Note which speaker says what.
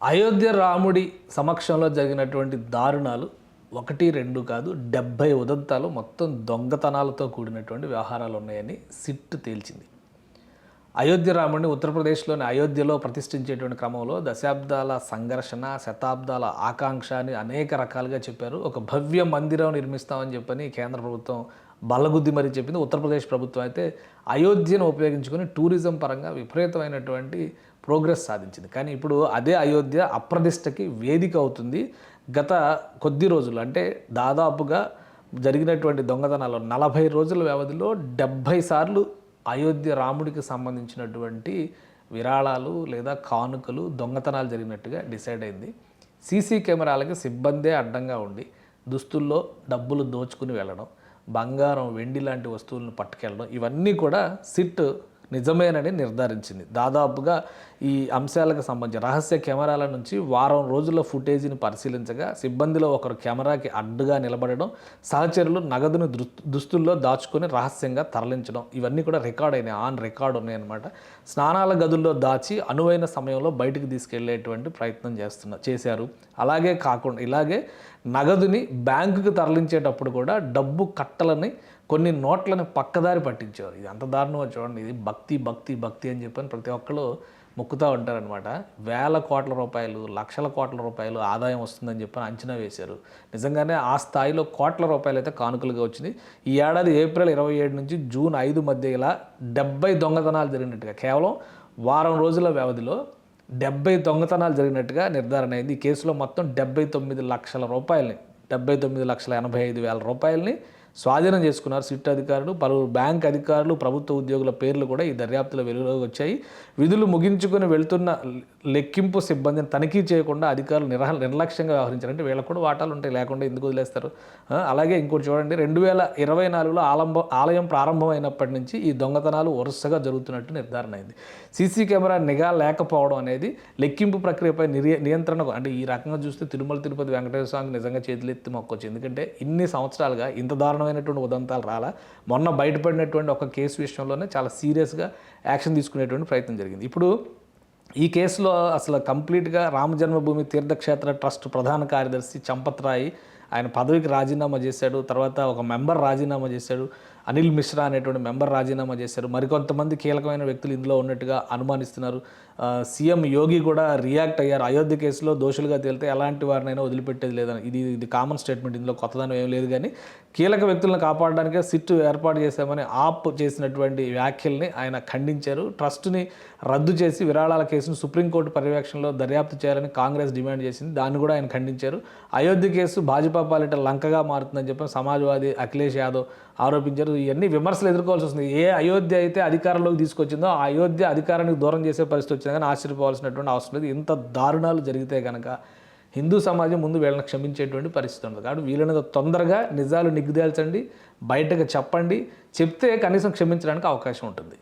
Speaker 1: అయోధ్య రాముడి సమక్షంలో జరిగినటువంటి దారుణాలు 1, 2 కాదు 70 ఉదంతాలు మొత్తం దొంగతనాలతో కూడినటువంటి వ్యవహారాలు ఉన్నాయని సిట్ తేల్చింది. అయోధ్య రాముడిని ఉత్తరప్రదేశ్లోని అయోధ్యలో ప్రతిష్ఠించేటువంటి క్రమంలో దశాబ్దాల సంఘర్షణ, శతాబ్దాల ఆకాంక్ష అని అనేక రకాలుగా చెప్పారు. ఒక భవ్య మందిరం నిర్మిస్తామని చెప్పని కేంద్ర ప్రభుత్వం బల్లగుద్ది మరీ చెప్పింది. ఉత్తరప్రదేశ్ ప్రభుత్వం అయితే అయోధ్యను ఉపయోగించుకొని టూరిజం పరంగా విపరీతమైనటువంటి ప్రోగ్రెస్ సాధించింది. కానీ ఇప్పుడు అదే అయోధ్య అప్రదిష్టకి వేదిక అవుతుంది. గత కొద్ది రోజులు అంటే దాదాపుగా జరిగినటువంటి దొంగతనాలు 40 రోజుల వ్యవధిలో 70 సార్లు అయోధ్య రాముడికి సంబంధించినటువంటి విరాళాలు లేదా కానుకలు దొంగతనాలు జరిగినట్టుగా డిసైడ్ అయింది. సీసీ కెమెరాలకి సిబ్బందే అడ్డంగా ఉండి దుస్తుల్లో డబ్బులు దోచుకుని వెళ్ళడం, బంగారం, వెండి లాంటి వస్తువులను పట్టుకెళ్ళడం, ఇవన్నీ కూడా సిట్ నిజమేనని నిర్ధారించింది. దాదాపుగా ఈ అంశాలకు సంబంధించి రహస్య కెమెరాల నుంచి వారం రోజుల ఫుటేజీని పరిశీలించగా సిబ్బందిలో ఒకరు కెమెరాకి అడ్డుగా నిలబడడం, సహచరులు నగదును దుస్తుల్లో దాచుకొని రహస్యంగా తరలించడం, ఇవన్నీ కూడా రికార్డ్ అయినాయి, ఆన్ రికార్డ్ ఉన్నాయన్నమాట. స్నానాల గదుల్లో దాచి అనువైన సమయంలో బయటికి తీసుకెళ్లేటువంటి ప్రయత్నం చేశారు. అలాగే కాకుండా ఇలాగే నగదుని బ్యాంకుకు తరలించేటప్పుడు కూడా డబ్బు కట్టలని కొన్ని నోట్లను పక్కదారి పట్టించేవారు. ఇది అంత దారుణంగా చూడండి. ఇది భక్తి భక్తి భక్తి అని చెప్పని ప్రతి ఒక్కరు మొక్కుతూ ఉంటారనమాట. వేల కోట్ల రూపాయలు, లక్షల కోట్ల రూపాయలు ఆదాయం వస్తుందని చెప్పని అంచనా వేశారు. నిజంగానే ఆ స్థాయిలో కోట్ల రూపాయలు అయితే కానుకలుగా వచ్చింది. ఈ ఏడాది ఏప్రిల్ 27 నుంచి జూన్ 5 మధ్య ఇలా 70 దొంగతనాలు జరిగినట్టుగా, కేవలం వారం రోజుల వ్యవధిలో 70 దొంగతనాలు జరిగినట్టుగా నిర్ధారణ అయింది. ఈ కేసులో మొత్తం 79 లక్షల రూపాయలని, 79,85,000 రూపాయలని స్వాధీనం చేసుకున్నారు సిట్ అధికారులు. పలువురు బ్యాంక్ అధికారులు, ప్రభుత్వ ఉద్యోగుల పేర్లు కూడా ఈ దర్యాప్తులో వెలుగులోకి వచ్చాయి. విధులు ముగించుకొని వెళ్తున్న లెక్కింపు సిబ్బందిని తనిఖీ చేయకుండా అధికారులు నిర్లక్ష్యంగా వ్యవహరించారు. అంటే వీళ్ళకు కూడా వాటాలు ఉంటాయి, లేకుండా ఎందుకు వదిలేస్తారు? అలాగే ఇంకోటి చూడండి, 2024లో ఆలయం ప్రారంభమైనప్పటి నుంచి ఈ దొంగతనాలు వరుసగా జరుగుతున్నట్టు నిర్ధారణ అయింది. సీసీ కెమెరా నిఘా లేకపోవడం అనేది లెక్కింపు ప్రక్రియపై నియంత్రణ, అంటే ఈ రకంగా చూస్తే తిరుమల తిరుపతి వెంకటేశ్వర స్వామికి నిజంగా చేతులెత్తి మొక్కొచ్చు. ఎందుకంటే ఇన్ని సంవత్సరాలుగా ఇంత దారుణమైనటువంటి ఉదంతాలు రాలా. మొన్న బయటపడినటువంటి ఒక కేసు విషయంలోనే చాలా సీరియస్గా యాక్షన్ తీసుకునేటువంటి ప్రయత్నం జరిగింది. ఇప్పుడు ఈ కేసులో అసలు కంప్లీట్గా రామ జన్మభూమి తీర్థక్షేత్ర ట్రస్ట్ ప్రధాన కార్యదర్శి చంపత్ రాయ్ ఆయన పదవికి రాజీనామా చేశాడు. తర్వాత ఒక మెంబర్ రాజీనామా చేశాడు. అనిల్ మిశ్రా అనేటువంటి మెంబర్ రాజీనామా చేశారు. మరికొంతమంది కీలకమైన వ్యక్తులు ఇందులో ఉన్నట్టుగా అనుమానిస్తున్నారు. సీఎం యోగి కూడా రియాక్ట్ అయ్యారు. అయోధ్య కేసులో దోషులుగా తేలితే ఎలాంటి వారినైనా వదిలిపెట్టేది లేదని. ఇది కామన్ స్టేట్మెంట్, ఇందులో కొత్తదనం ఏం లేదు. కానీ కీలక వ్యక్తులను కాపాడడానికే సిట్ ఏర్పాటు చేశామని ఆప్ చేసినటువంటి వ్యాఖ్యల్ని ఆయన ఖండించారు. ట్రస్టుని రద్దు చేసి విరాళాల కేసును సుప్రీంకోర్టు పర్యవేక్షణలో దర్యాప్తు చేయాలని కాంగ్రెస్ డిమాండ్ చేసింది. దాన్ని కూడా ఆయన ఖండించారు. అయోధ్య కేసు భాజపా పాలిట లంకగా మారుతుందని చెప్పి సమాజ్వాదీ అఖిలేష్ యాదవ్ ఆరోపించారు. ఇవన్నీ విమర్శలు ఎదుర్కోవాల్సి వస్తుంది. ఏ అయోధ్య అయితే అధికారంలోకి తీసుకొచ్చిందో ఆ అయోధ్య అధికారానికి దూరం చేసే పరిస్థితి వచ్చినా కానీ ఆశ్చర్యపోవాల్సినటువంటి అవసరం లేదు. ఇంత దారుణాలు జరిగితే కనుక హిందూ సమాజం ముందు వీళ్ళని క్షమించేటువంటి పరిస్థితి ఉండదు. కాబట్టి వీళ్ళని తొందరగా నిజాలు నిగ్గుదేల్చండి, బయటకు చెప్పండి. చెప్తే కనీసం క్షమించడానికి అవకాశం ఉంటుంది.